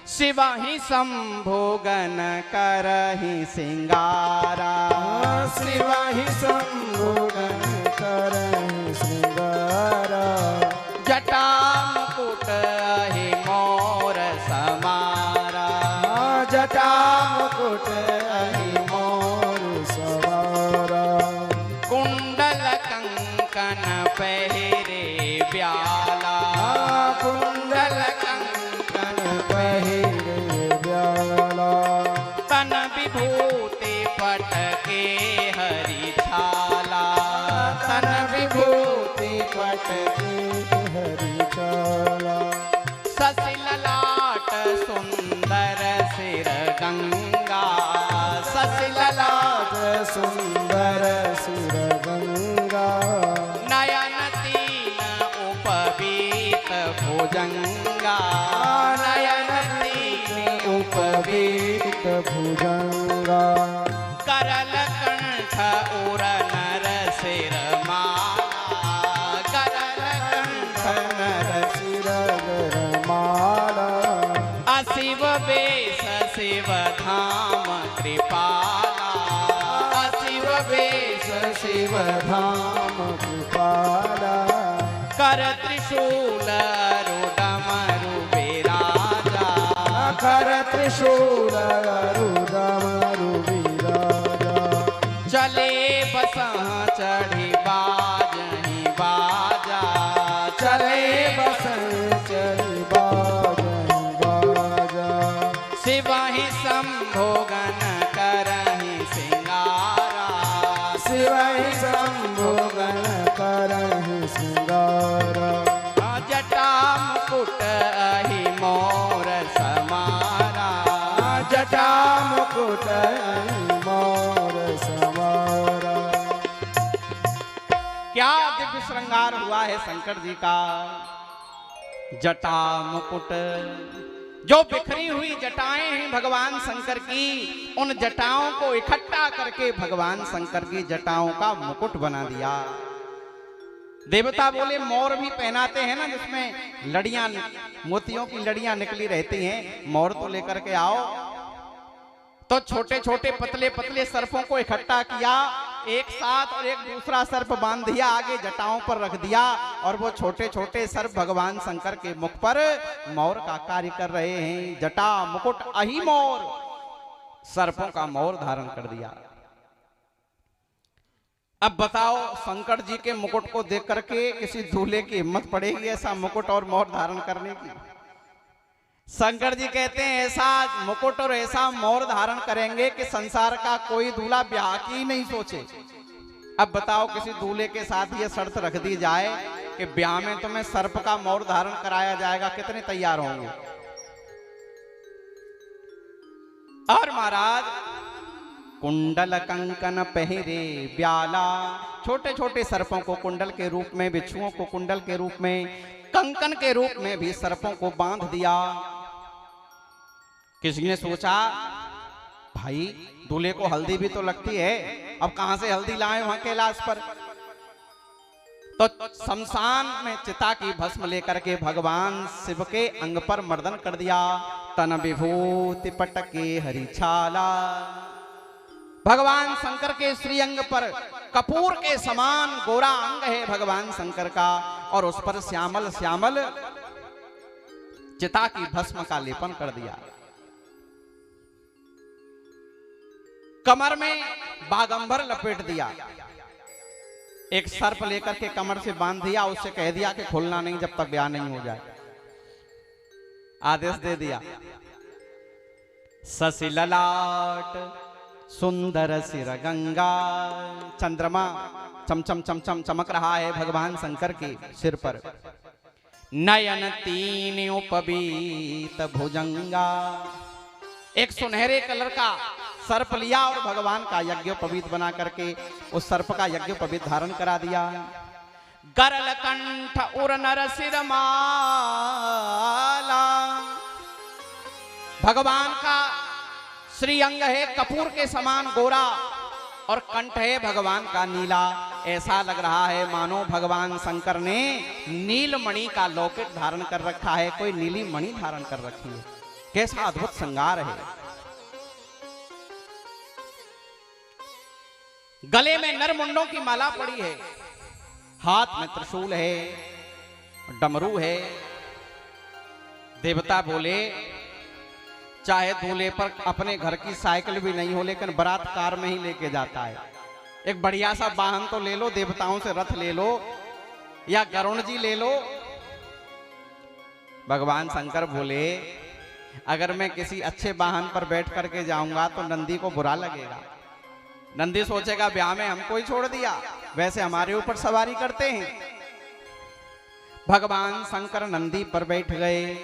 शिवहि संभोगन करहि सिंगारा। शिवहि संभोगन करहि श्रृंगारा। जटा मुकुट अहि मोर समारा। जटा मुकुट अहि मोर सवारा। कुंडल कंकन पहिरे ब्याला। कुंडल कंकन पहिरे ब्याला। तन विभूति पटके हरि छाला। तन विभूति पटके हरि छाला। शशि ललाट सुंदर सिर गंगा। शशि ललाट सुंदर सिर गंगा। नयन तीन उपवीत भुजंगा। नयन तीन उपवीत भुजंगा। करल कंठ उर नर शिर माला। करल कंठ नर सिर गरमाला। अशिव बेश शिव धाम कृपाला। अशिव बेश शिव धाम कृपाला। कर त्रिशूल डमरु विराजा। कर त्रिशूल डमरु विराजा। चले बसह चढ़ी बाजहि बाजा। चले बसन चली बाजहि बाजा। शिवहि संभोगन करहि सिंगारा। शिवहि संभोगन करहि श्रृंगारा। जटा मुकुट अहि मोर समारा। जटा मुकुट अहि मोर समारा। क्या दिव्य श्रृंगार हुआ है शंकर जी का। जटा मुकुट, जो बिखरी हुई जटाएं हैं भगवान शंकर की, उन जटाओं को इकट्ठा करके भगवान शंकर की जटाओं का मुकुट बना दिया। देवता बोले मोर भी पहनाते हैं ना, जिसमें लड़ियां, मोतियों की लड़ियां निकली रहती हैं, मोर तो लेकर के आओ। तो छोटे छोटे पतले पतले सर्पों को इकट्ठा किया एक साथ, और एक दूसरा सर्प बांध दिया, आगे जटाओं पर रख दिया, और वो छोटे छोटे सर्प भगवान शंकर के मुख पर मोर का कार्य कर रहे हैं। जटा मुकुट अहि मोर, सर्पों का मोर धारण कर दिया। अब बताओ शंकर जी के मुकुट को देख करके किसी दूल्हे की हिम्मत पड़ेगी ऐसा मुकुट और मोर धारण करने की? शंकर जी कहते हैं ऐसा मुकुट और ऐसा मोर धारण करेंगे कि संसार का कोई दूल्हा ब्याह की ही नहीं सोचे। अब बताओ किसी दूल्हे के साथ ये शर्त रख दी जाए कि ब्याह में तुम्हें सर्प का मोर धारण कराया जाएगा, कितने तैयार होंगे? और महाराज कुंडल कंकन पहिरे ब्याला, छोटे छोटे सर्पों को कुंडल के रूप में, बिच्छुओं को कुंडल के रूप में, कंकन के रूप में भी सर्पों को बांध दिया। किसी ने सोचा भाई दूल्हे को हल्दी भी तो लगती है, अब कहां से हल्दी लाए वहां कैलाश पर? तो शमशान में चिता की भस्म लेकर के भगवान शिव के अंग पर मर्दन कर दिया। तन विभूति पटके हरि छाला, भगवान शंकर के श्रीअंग पर कपूर के समान गोरा अंग है भगवान शंकर का, और उस पर श्यामल श्यामल चिता की भस्म का लेपन कर दिया। कमर में बागंबर लपेट दिया, एक सर्प लेकर के कमर से बांध दिया, उससे कह दिया कि खुलना नहीं जब तक ब्याह नहीं हो जाए, आदेश दे दिया। शशि ललाट सुंदर सिर गंगा, चंद्रमा चमचम चमचम चमक रहा है भगवान शंकर के सिर पर। नयन तीन उपवीत भुजंगा, एक सुनहरे कलर का सर्प लिया और भगवान का यज्ञोपवीत बना करके उस सर्प का यज्ञोपवीत धारण करा दिया। गरल कंठ उर नर सिर माला, भगवान का श्री अंग है कपूर के समान गोरा, और कंठ है भगवान का नीला। ऐसा लग रहा है मानो भगवान शंकर ने नीलमणि का लॉकेट धारण कर रखा है, कोई नीली मणि धारण कर रखी है। कैसा अद्भुत श्रृंगार है। गले में नरमुंडों की माला पड़ी है, हाथ में त्रिशूल है, डमरू है। देवता बोले चाहे दूल्हे पर अपने घर की साइकिल भी नहीं हो लेकिन बारात कार में ही लेके जाता है। एक बढ़िया सा वाहन तो ले लो, देवताओं से रथ ले लो या गरुण जी ले लो। भगवान शंकर बोले अगर मैं किसी अच्छे वाहन पर बैठ करके जाऊंगा तो नंदी को बुरा लगेगा। नंदी सोचेगा ब्याह में हमको ही छोड़ दिया, वैसे हमारे ऊपर सवारी करते हैं। भगवान शंकर नंदी पर बैठ गए।